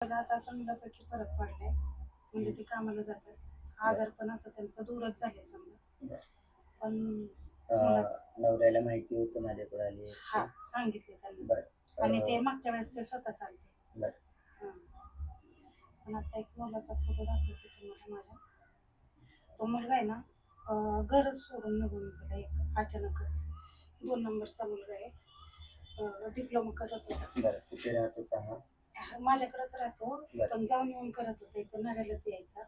मला आता चांगल्यापैकी फरक पडलाय. म्हणजे ते कामाला जातात. आजार पण असं त्यांचं दूरच झाले समजा. पण नवऱ्याला माहिती होतं माझ्याकडे आली? हा, सांगितले त्यांना. आणि ते मागच्या वेळेस ते स्वतः चालते. पण आता एक मुलाचा फोटो दाखवते तुम्हाला माझ्या. तो मुलगा आहे ना, घरच सोडून निघून गेला एक अचानकच. 2 नंबरचा मुलगा आहे. डिप्लोमा करत होता. कुठे राहत होता हा? माझ्याकडेच राहतो. पण जाऊन येऊन करत होता. इथं नऱ्यालाच यायचा.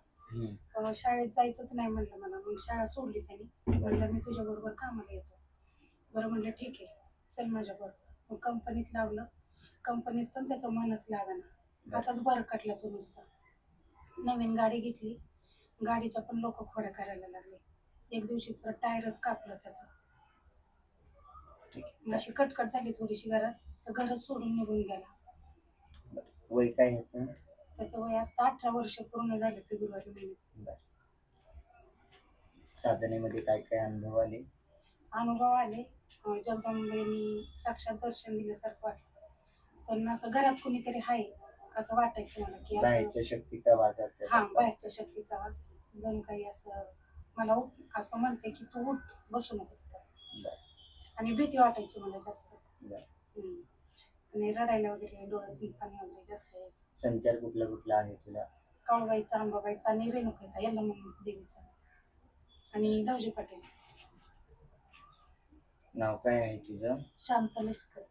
शाळेत जायचंच नाही म्हणलं मला. मग शाळा सोडली त्यांनी. म्हणलं मी तुझ्या बरोबर कामाला येतो. बरं म्हणलं ठीक आहे, चल माझ्या बरोबर. मग कंपनीत लावलं. कंपनीत पण त्याचं मनच लागना. असाच भरकटला तो नुसता. नवीन गाडी घेतली. गाडीच्या पण लोक खोड्या करायला लागले. एक दिवशी तर टायरच कापलं त्याचं. अशी कटकट झाली थोडीशी घरात, तर घरच सोडून निघून गेला. वय काय ह्याचं? त्याचं वय आता 18 वर्ष पूर्ण झाले फेब्रुवारी महिन्यात. साधनेमध्ये काय काय अनुभव आले? अनुभव आले. जगदंबेनी साक्षात दर्शन दिल्यासारखं वाटलं. पण असं घरात कुणीतरी आहे असं वाटायचं मला, की बाहेरच्या शक्तीचा वास असतो. हा, बाहेरच्या शक्तीचा वास. जणू काही असं मला असं म्हणते की तू उठ, बसू नको तिथं. आणि भीती वाटायची मला जास्त. आणि रडायला वगैरे, डोळ्यातून पाणी वगैरे जास्त यायचं. संचार कुठला कुठला आहे तुला? काळूबाईचा, अंबाबाईचा आणि रेणुकाईचा, यल्लमा देवीचा आणि धावजी पाटील. नाव काय आहे तुझं? शांता लष्कर.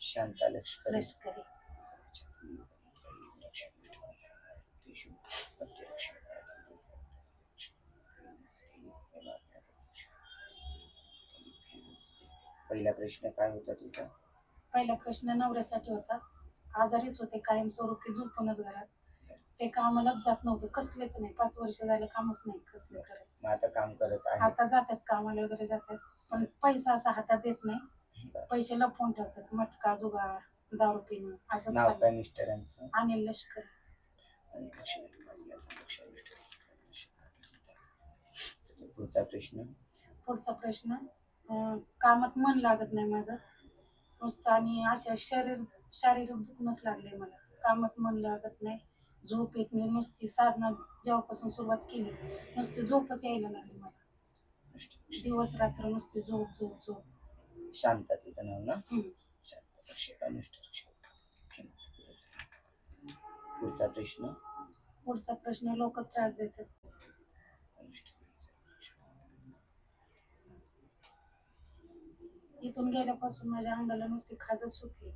शांता लष्कर. लष्करी. पहिला प्रश्न काय होता तुझा? पहिला प्रश्न नवऱ्यासाठी होता. आजारीच होते, कायमस्वरूपी झोपूनच घरात. ते कामालाच जात नव्हते, कसलेच नाही. 5 वर्ष झालं कामच नाही कसले करत. मग आता काम करत आहे? आता जातात कामाला वगैरे जातात, पण पैसा असा हातात देत नाही. पैसे लपवून ठेवतात. मटका, जुगार, दारू पिणं असं. नाव काय मिस्टरांचं? अनिल लष्कर. पुढचा प्रश्न. पुढचा प्रश्न, कामात मन लागत नाही माझं नुसतं. आणि अशा शारीरिक दुखणंच लागले मला. कामात मन लागत नाही, झोप येत नाही. नुसती साधना जेव्हापासून सुरुवात केली, नुसती झोपच यायला लागली मला. दिवस रात्र नुसती झोप झोप झोप. शांता तुझं नाव ना? पुढचा प्रश्न. पुढचा प्रश्न, लोक त्रास देतात. इथून गेल्यापासून माझ्या अंगाला नुसती खाजच सुटली.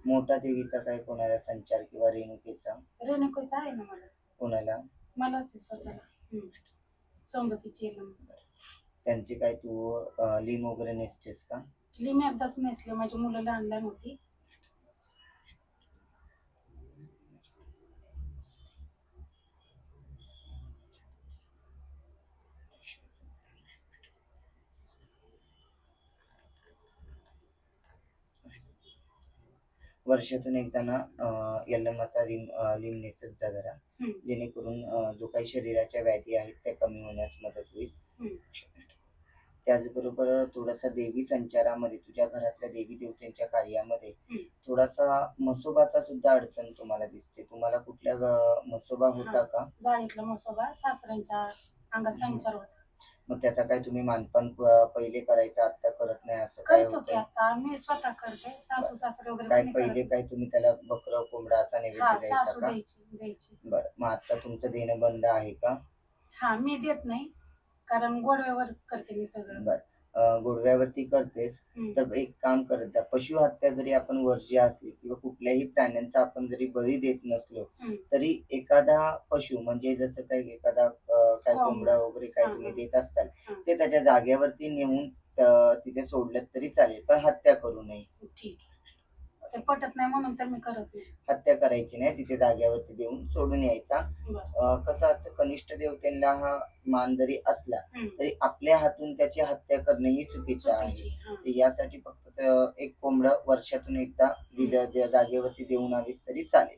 मोठा देवीचा काय कोणाला संचार किंवा रेणुकेचा? रेणुकेचा आहे ना मला. कोणाला? मलाच आहे स्वतःला. सौंदतीची. त्यांची काय तू लिम वगैरे नेसतेस का? लिम एकदाच नेसलं, माझी मुलं लहान लहान होती. वर्षातून एकदा ना यल्लमाचा लिम नेसत जा जरा, जेणेकरून जो काही शरीराच्या व्याधी आहेत त्या कमी होण्यास मदत होईल. त्याचबरोबर थोडासा देवी संचारामध्ये, तुझ्या घरातल्या देवी देवतांच्या कार्यामध्ये थोडासा मसोबाचा सुद्धा अडचण तुम्हाला दिसते. तुम्हाला कुठल्या मसोबा होता का? जाळीतला मसोबा सासऱ्यांच्या अंगात संचार होता. मग त्याचा काय तुम्ही मानपान पहिले करायचं, आता करत नाही असं काय होतं? आता मी स्वतः करते. सासू सासरे वगैरे काय पहिले काय तुम्ही त्याला बकरं कोंबडा असा नैवेद्य द्यायचा का? द्यायची. बरं, मग आता तुमचं देणं बंद आहे का? हा, मी देत नाही, कारण गोडव्यावरच करते मी सगळं. बरं, गोडव्यावरती करतेस तर एक काम करत जा. पशु हत्या जरी आपण वर्ज्य असली किंवा कुठल्याही प्राण्यांचा आपण जरी बळी देत नसलो, तरी एखादा पशु म्हणजे जसं काही एखादा काय कोंबडा वगैरे काय तुम्ही देत असताल, ते त्याच्या जागेवरती नेऊन तिथे सोडलं तरी चालेल, पण हत्या करू नये. ठीक आहे. ते पटत नाही म्हणून तर मी करत नाही. हत्या करायची नाही, तिथे जागेवरती देऊन सोडून यायचा. कसं असतं, कनिष्ठ देवतेला हा मान जरी असला तरी आपल्या हातून त्याची हत्या करणे ही चुकीचे आहे. यासाठी फक्त एक कोंबडं वर्षातून एकदा दिल्या जागेवरती देऊन आलीस तरी चालेल.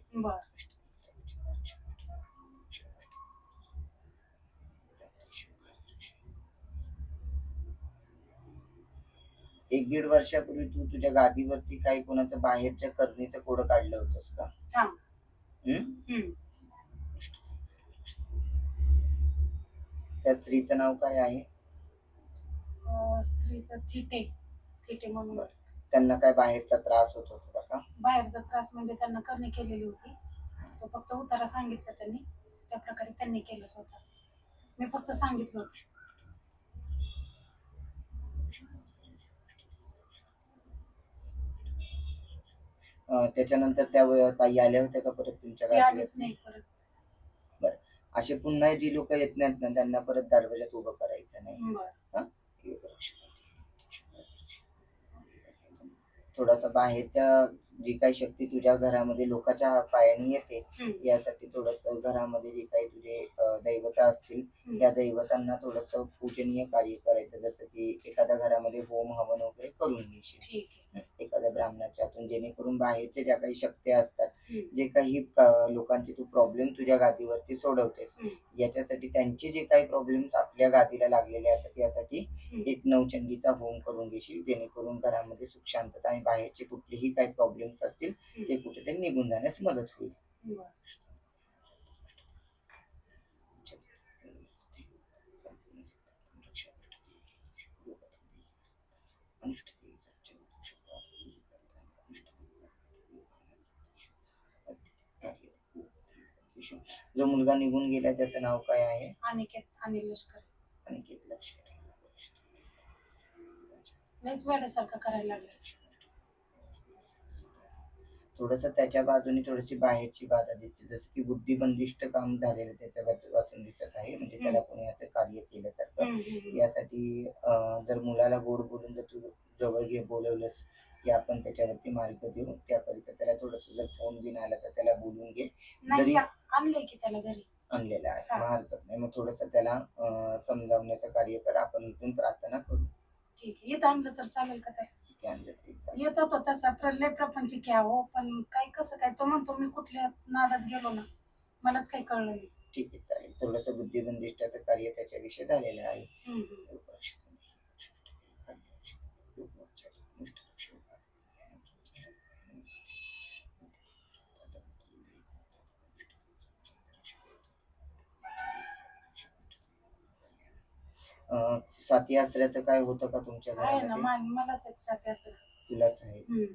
एक दीड वर्षापूर्वी तू तुझ्या गादीवरती काही कोणाचं बाहेरच्या करणीचं कोडं काढलं होतंस का? हम्म. त्या स्त्रीचं नाव काय आहे? स्त्रीचं थिटे थिटे म्हणून. बरं. त्यांना काय बाहेरचा त्रास होत होता का? बाहेरचा त्रास म्हणजे त्यांना करणी केलेली होती, तो फक्त उतारा सांगितला त्यांनी, त्या प्रकारे त्यांनी केलं स्वतः. मी फक्त सांगितलं होतं. त्याच्यानंतर त्या ताई आल्या होत्या का परत तुमच्या ते गावी? आलेच नाही परत. बरं. असे पुन्हा जी लोक येत नाहीत ना त्यांना परत दरवाजात उभं करायचं नाही. बरं. थोडासा बाहेरच्या जी काही शक्ती तुझ्या घरामध्ये लोकांच्या पायाने येते, यासाठी थोडस घरामध्ये जे काही तुझे दैवता असतील त्या दैवतांना थोडस पूजनीय कार्य करायचं, जसं की एखाद्या घरामध्ये होम हवन वगैरे करून घ्यायचे एखाद्या ब्राह्मणाच्या हातून, जेणेकरून बाहेरच्या ज्या काही शक्ती असतात, जे काही लोकांचे तू प्रॉब्लेम तुझ्या गादीवरती सोडवतेस, याच्यासाठी त्यांचे जे काही प्रॉब्लेम्स आपल्या गादीला लागलेले असतात यासाठी एक नवचंडीचा होम करून घेशील, जेणेकरून घरामध्ये सुख शांतता आणि बाहेरचे कुठलेही काही प्रॉब्लेम्स असतील ते कुठेतरी निघून जाण्यास मदत होईल. जो मुलगा निघून गेला त्याचं नाव काय आहे? अनिकेत अनिल लष्कर. अनिकेत लष्कर. लयच वेड्यासारखं करायला लागलं. थोडस त्याच्या बाजूने थोडीशी बाहेरची बाधा दिसते, जसं की बुद्धिबंदिष्ट काम झालेलं त्याच्या बाजूपासून दिसत आहे, म्हणजे त्याला कोणी असं कार्य केल्यासारखं. यासाठी जर मुलाला गोड बोलून जर तू जवळ बोलवलंस की आपण त्याच्यावरती मार्ग देऊ, त्याकरिता त्याला थोडस जर फोन बिन आला तर त्याला बोलून घे. जरी आणलंय की त्याला घरी आणलेला आहे, हरकत नाही. मग थोडस त्याला समजावण्याचं कार्य कर, आपण इथून प्रार्थना करू. ठीक आहे, इथं आणलं तर चालेल का? येतो तो तसा प्रलय प्रपंच क्या हो, पण काय कसं काय तो म्हणतो मी कुठल्या नादात गेलो ना, मलाच काही कळलं नाही. ठीक आहे, चालेल. थोडस बुद्धिबंदिष्टाचं कार्य त्याच्याविषयी झालेलं आहे. साती आसऱ्याचं काय होतं का तुमच्या आहे ना, घरामध्ये? मलाच आहेत साती आसरा. तुलाच आहे.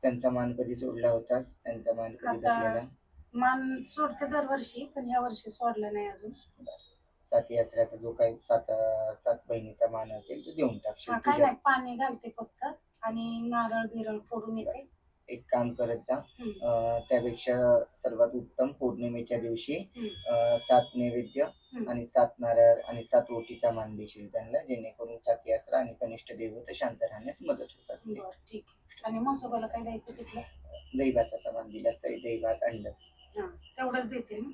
त्यांचा मान कधी सोडला होतास? त्यांचा मान कधी धरलेला? मान सोडते दरवर्षी, पण ह्या वर्षी सोडला नाही अजून. साती आसऱ्याचा जो काही सात बहिणीचा मान असेल तो देऊन टाकशील. काय नाही, पाणी घालते फक्त आणि नारळ बिरळ फोडून येते. एक काम करत जा, त्यापेक्षा सर्वात उत्तम पौर्णिमेच्या दिवशी 7 नैवेद्य आणि 7 नारळ आणि 7 ओटीचा मान देशील त्यांना, जेणेकरून साती आसरा आणि कनिष्ठ दैवत शांत राहण्यास मदत होत असते. ठीक आहे. आणि मसोबाला काय द्यायचं तिथलं? दैवाचा मान दिलास तरी दैवात अंड तेवढंच देते ना.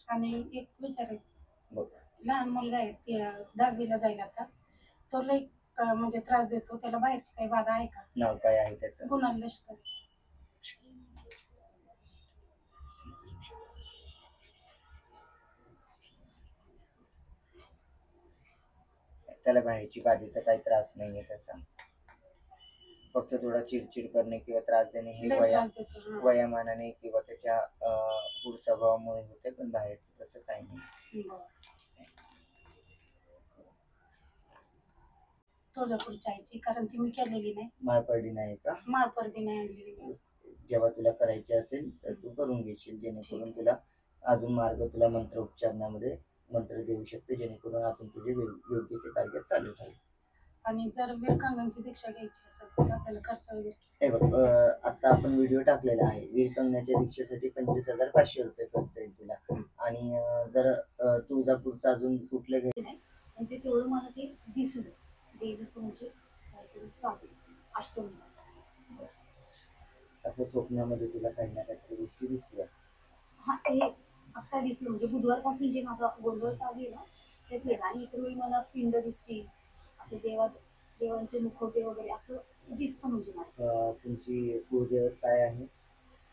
आणि एक विचार, लहान मुलगा आहे, 10वीला जाईल आता, तो लई म्हणजे त्रास देतो, त्याला बाहेरची काही बाधा आहे का? नाव काय आहे त्याचं? कुणाल लष्कर. त्याला बाहेरची बाधेचा काही त्रास नाहीये त्याचा, फक्त थोडा चिडचिड करणे किंवा त्रास देणे हे वयामानाने किंवा त्याच्या गुड स्वभावामुळे होते, पण बाहेरचं तसं काही नाही. तुळजापूरच्या आईची, कारण ती मी केलेली नाही. माळपरडी नाही का? माळपरडी नाही आणलेली. जेव्हा तुला करायची असेल तर तू करून घेशील, जेणेकरून तुला अजून मार्ग तुला मंत्र उच्चारणामध्ये मंत्र देऊ शकते, जेणेकरून आपण तुझे योग्य ते कार्य चालू राहील. आणि जर वीरकंगणची दीक्षा घ्यायची असेल तर आपल्याला खर्च वगैरे? हे बघ, आता आपण व्हिडिओ टाकलेला आहे, वीरकंगणाच्या दीक्षेसाठी 25,500 रुपये खर्च येईल तुला. आणि जर तुळजापूरचं अजून कुठलं घ्यायचं नाही, ते तेवढं मला ते दिसलं देवीचं, म्हणजे काहीतरी चालू अष्टमी असं स्वप्नामध्ये तुला काही ना काहीतरी गोष्टी दिसल्या? हा, हे आता दिसलं, म्हणजे बुधवारपासून जे माझा गोंधळ चालू आहे ना ते केलं. आणि इतर वेळी मला पिंड दिसतील, असे देवांचे मुखवटे वगैरे असं दिसतं. म्हणजे मला तुमची कुळदेवत काय आहे?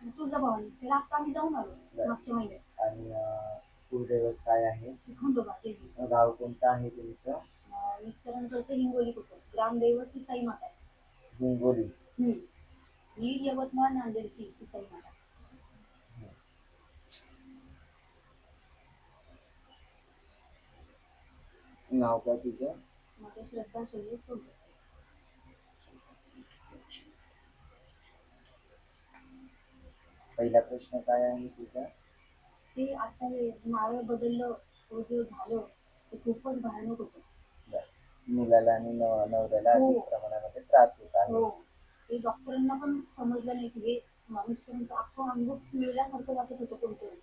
तुळजाभवानी, त्याला आता आम्ही जाऊन आलो मागच्या महिन्यात. आणि कुळदैवत काय आहे? खंडोबा. गाव कोणतं आहे तुमचं? मिस्टरांकडचं हिंगोली कुसुम, ग्रामदैवत पिसाई माता आहे. हिंगोली. ही यवतमाळ नांदेडची पिसाई माता. नाव काय तुझं? माझं श्रद्धा शैलेश सोबत. पहिला प्रश्न काय आहे तुझा? ते आता हे नारळ बदललं, तो जे झालं ते खूपच भयानक होतं. मुलाला आणि नवऱ्याला हो. अधिक प्रमाणामध्ये त्रास होत आहे. हो, ते डॉक्टरांना पण समजलं नाही की हे मिस्टरांचं अख्खं अंग पिळल्यासारखं वाटत होतं, कोणतरी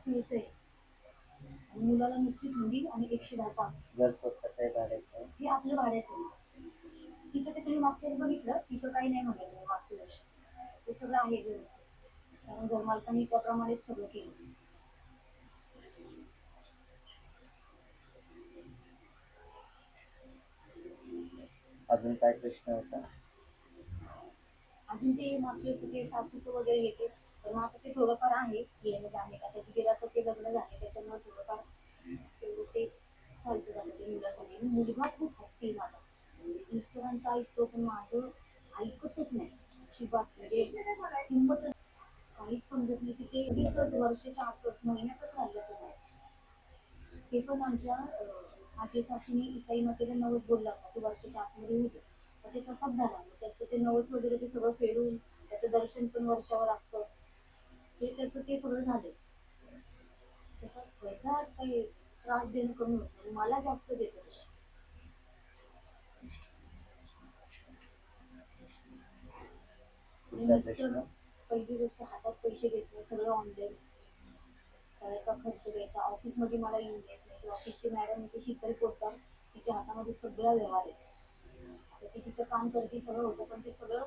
पिळतंय. आणि मुलाला नुसती थंडी आणि 110 ताप. घर स्वतःच आहे भाड्याचं? हे आपलं भाड्याचं आहे. तिथं ते तुम्ही मागच्याच बघितलं, तिथं काही नाही म्हटलं तुम्ही वास्तुदोष, ते सगळं आहे व्यवस्थित. कारण घरमालकांनी त्याप्रमाणेच सगळं केलं. अजून काय प्रश्न होता? अजून ते मागचे ते सासूचं वगैरे येते, तर मग आता ते थोडंफार आहे येणं जाणे. आता दिराचं ते लग्न झाले त्याच्यामुळे थोडंफार तेवढं ते चालतं जातं ते मुलासाठी. मुलगा खूप हट्टी माझा, मिस्टरांचं ऐकतो पण माझं ऐकतच नाही अजिबात. म्हणजे किंमतच काहीच समजत नाही की ते वर्षाच्या आतच महिन्यातच राहिलं. ते पण आमच्या आजी सासूने इसाई मातेला नवस बोलला होता ते वर्षाच्या आतमध्ये होते, तर ते तसाच झाला. त्याचं ते नवस वगैरे ते सगळं फेडून त्याचं दर्शन पण वर्षावर असतं, ते त्याचं ते सगळं झालं. त्याचा थोडा काही त्रास देणं कमी होत नाही, मला जास्त देतो. पहिली गोष्ट हातात पैसे देत नाही, सगळं ऑनलाईन करायचा, खर्च द्यायचा. ऑफिसमध्ये मला येऊन देत नाही. ऑफिसची मॅडम आहे शीतल पोतदार, तिच्या हातामध्ये सगळा व्यवहार आहे. ती तिथं काम करते, सगळं होतं, पण ते सगळं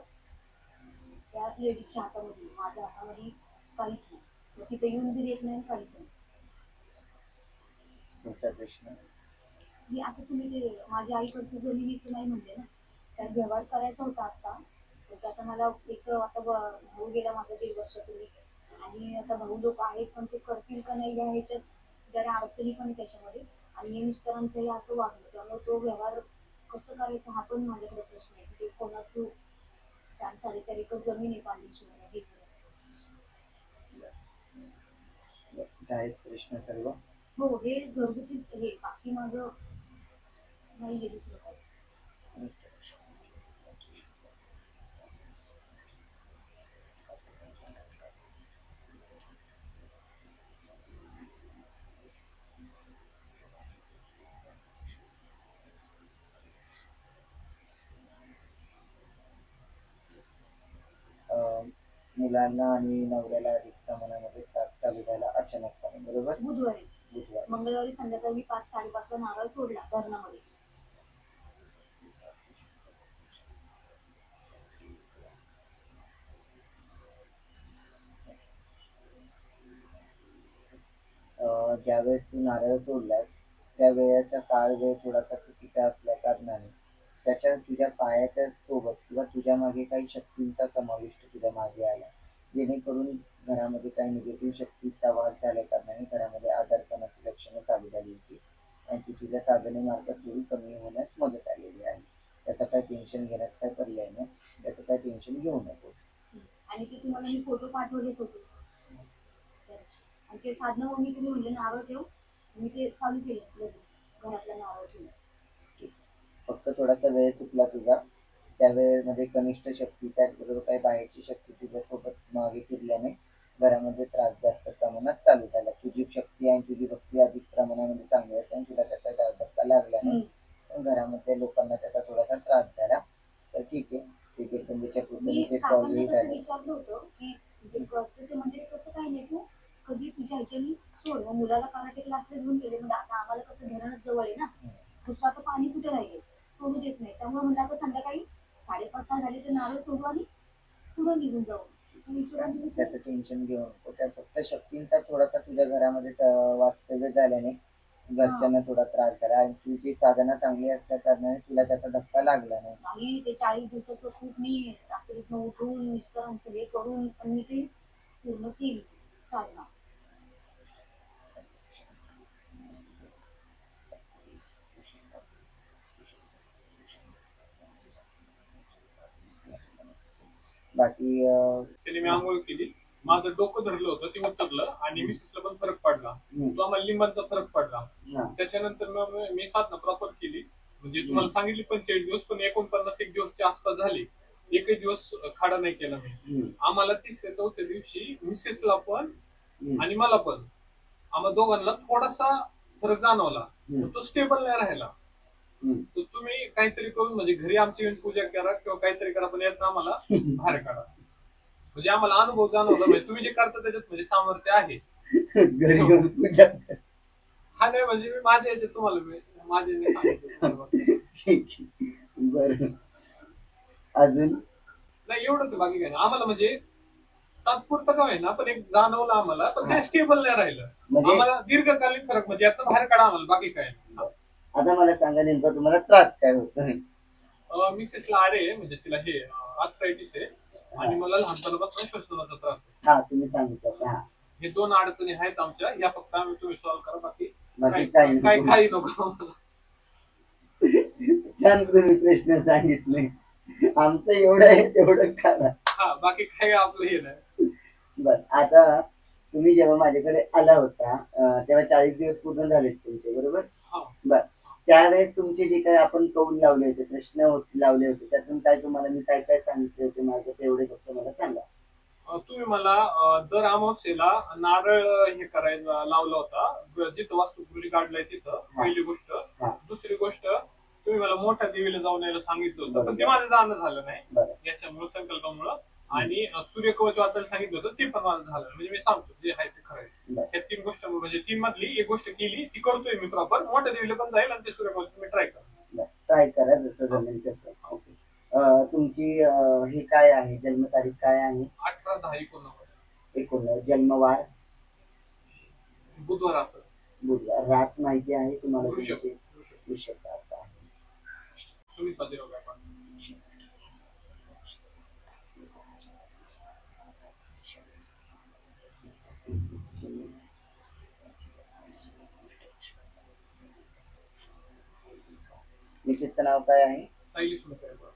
त्या लेडीजच्या हातामध्ये, माझ्या हातामध्ये काहीच नाही. तिथं येऊन बी देत नाही, काहीच नाही. प्रश्न मी आता तुम्ही ते माझ्या आईकडचं जमिनीचं नाही म्हणले ना, त्यात व्यवहार करायचा होता आता. तर आता मला एक आता भाऊ गेला माझा 1.5 वर्षापूर्वी, आणि आता भाऊ लोक आहेत पण ते करतील का नाही या ह्याच्यात जरा अडचणी पण त्याच्यामध्ये. आणि हे मिस्टरांचंही असं वागलं, त्यामुळे तो व्यवहार कसं करायचा हा पण माझ्याकडे प्रश्न आहे. ते कोणा थ्रू 4-4.5 एकर जमीन आहे पांडेश्वरी. प्रश्न सर्व हो, हे घरगुतीच हे, बाकी माझं नाहीये दुसरं काही. मुलांना आणि नवऱ्याला अधिक प्रमाणामध्ये त्रास चालू झाला अचानकपणे, बरोबर? बुधवारी मंगळवारी संध्याकाळी 5-5:30 नारळ सोडला धरणामध्ये. ज्यावेळेस तू नारळ सोडलास त्या वेळेचा काळ वेळ थोडासा चुकीचा असल्या कारणाने त्याच्या तुझ्या पायाच्या सोबत किंवा तुझ्या मागे काही शक्तींचा समाविष्ट तुझ्या मागे आला, जेणेकरून घरामध्ये काही निगेटिव्ह शक्तीचा वाढ झाल्या कारणाने घरामध्ये आजारपणाची लक्षणं चालू झाली होती आणि ती तुझ्या साधनेमार्फत थोडी कमी होण्यास मदत आलेली आहे. त्याचा काही टेन्शन घेण्यास काही पर्याय नाही, त्याचं काही टेन्शन घेऊ नकोस. आणि ते तुम्हाला मी फोटो पाठवलेच होते, आणि ते साधनं मग मी तुम्ही म्हणले नारळ ठेव, मी ते चालू केलं लगेच घरातला नारळ ठेवलं. फक्त थोडासा वेळ चुकला तुझा, त्या वेळेमध्ये कनिष्ठ शक्ती त्याचबरोबर काही बाहेरची शक्ती तुझ्यासोबत मागे फिरल्याने घरामध्ये त्रास जास्त प्रमाणात चालू झाला. तुझी शक्ती आणि तुझी भक्ती अधिक प्रमाणामध्ये चांगली असते आणि तुला त्याचा धक्का लागला नाही, पण घरामध्ये लोकांना त्याचा थोडासा त्रास झाला. तर ठीक आहे, ठीक आहे, तुमच्या कृपेने ते सॉल्व्ह झालं. विचारलं होतं की ते म्हणजे कसं काही नाही, तू कधी तुझ्या ह्याच्यानी सोड. मुलाला कराटे क्लासला घेऊन गेले, म्हणजे आता आम्हाला कसं घेणंच जवळ आहे ना, दुसरं आता पाणी कुठे राहिले, सोडू देत नाही. त्यामुळे म्हणजे आता संध्याकाळी 5:30-6 झाले ते नारळ सोडू आणि पुढे निघून जाऊ. त्याचं टेन्शन घेऊ नको. त्या फक्त शक्तींचा थोडासा तुझ्या घरामध्ये वास्तव्य झाल्याने घरच्यांना थोडा त्रास झाला आणि तुझी साधना चांगली असल्या कारणाने तुला त्याचा धक्का लागला नाही. आणि ते 40 दिवसाचं खूप मी रात्रीतनं उठून मिस्टरांचं हे करून पण मी ते पूर्ण केली साधना. बाकी त्याने मी आंघोळ केली, माझं डोकं धरलं होतं ते उतरलं आणि मिसेसला पण फरक पडला. तो आम्हाला लिंबांचा फरक पडला. त्याच्यानंतर मग मी साधना प्रॉपर केली, म्हणजे तुम्हाला सांगितली 45 दिवस, पण 49 एक दिवसच्या आसपास झाले. एकही दिवस खाडा नाही केला मी. आम्हाला 3ऱ्या-4थ्या दिवशी मिसेसला पण आणि मला पण, आम्हाला दोघांना थोडासा फरक जाणवला, तो स्टेबल नाही राहिला. तर तुम्ही काहीतरी करून म्हणजे घरी आमची पूजा करा किंवा काहीतरी करा, पण यात आम्हाला बाहेर काढा. म्हणजे आम्हाला अनुभव जाणवला, म्हणजे तुम्ही जे करता त्याच्यात म्हणजे सामर्थ्य आहे. घरी येऊन पूजा हा नाही म्हणजे मी माझ्या याच्यात तुम्हाला मी सांगितलं. बर, अजून नाही एवढंच, बाकी काय नाही. आम्हाला म्हणजे तात्पुरतं काय ना, पण एक जाणवलं आम्हाला, पण ते स्टेबल नाही राहिलं. आम्हाला दीर्घकालीन फरक म्हणजे यातनं बाहेर काढा आम्हाला, बाकी काय नाही. आता मला सांगा नेमका तुम्हाला त्रास काय होतो? मिसेसला आरे म्हणजे तिला हे आर्थरायटिस आहे आणि मला लहानपणापासून श्वसनाचा त्रास आहे. हा, तुम्ही सांगितलं. हे 2 अडचणी आहेत आमच्या, या फक्त आम्ही तुम्ही सॉल्व्ह करा, बाकी काही नको. छान तुम्ही प्रश्न सांगितले. आमचं एवढं आहे तेवढं करा. हा, बाकी काही आपलं हे नाही. बर, आता तुम्ही जेव्हा माझ्याकडे आला होता तेव्हा 40 दिवस पूर्ण झालेत तुमचे, बरोबर? बर, त्यावेळेस तुमचे जे काही आपण कौल लावले होते, प्रश्न लावले होते, त्यातून काय तुम्हाला मी काय काय सांगितले होते माझं तेवढे फक्त मला सांगा. तुम्ही मला दर अमावस्येला नारळ हे करायला लावला होता, जिथं वास्तुपुरुष काढलाय तिथं, पहिली गोष्ट. दुसरी गोष्ट, तुम्ही मला मोठ्या देवीला जाऊन यायला सांगितलं होतं, पण ते माझं जाणं झालं नाही याच्यामुळे, संकल्पामुळं. आणि सूर्यकवच वाचायला सांगितलं होतं, ते पण माझं झालं. म्हणजे मी सांगतो जे आहे ते खरं. ह्या 3 गोष्ट म्हणजे 3 मधली एक गोष्ट केली, ती करतोय मी प्रॉपर. मोठ्या देवीला पण जाईल आणि ते सूर्यकवच मी ट्राय करा जसं जमेल तसं. ओके, तुमची हे काय आहे, जन्मतारीख काय आहे? 18/10/19. जन्मवार? बुधवार. असं बुधवार. रास माहिती आहे तुम्हाला? वृषभ रास आहे. सुमित बाजीराव गायकवाड. मिसेसचं नाव काय आहे? सायली सुमित गायकवाड.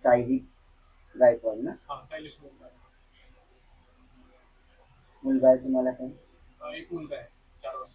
सायली गायकवाड ना? सायली सुमित गायकवाड. मुलगा आहे तुम्हाला काही? एक मुलगा आहे, 4 वर्ष.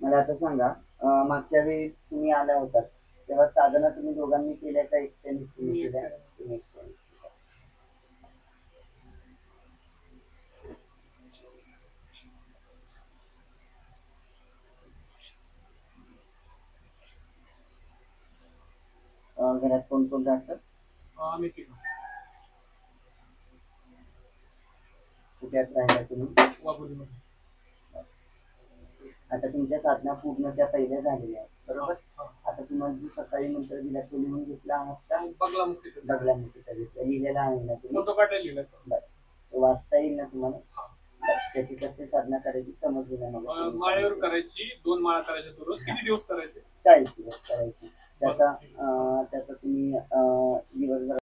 मला आता सांगा, मागच्या वेळेस तुम्ही आला होता तेव्हा साधना तुम्ही दोघांनी केल्या का एकट्याने तुम्ही केल्या? तुम्ही एकट्याने. घरात कोण कोण राहतं? आम्ही 3. कुठ्यात राहिला तुम्ही? वाघोलीमध्ये. आता तुमच्या साधना पूर्ण त्या पहिल्या झालेल्या आहेत, बरोबर? आता तुम्हाला जो सकाळी मंत्र दिला तो लिहून घेतला आहात का? बगलामुखीचा घेतला, लिहिलेला आहे ना तुम्ही? फोटो काढायला लिहिला. तो वाचता येईल ना तुम्हाला? त्याची कशी साधना करायची समजली नाही मला. माळेवर करायची, 2 माळा करायच्या दररोज. किती दिवस करायचे? 40 दिवस करायची. त्याचा तुम्ही दिवसभर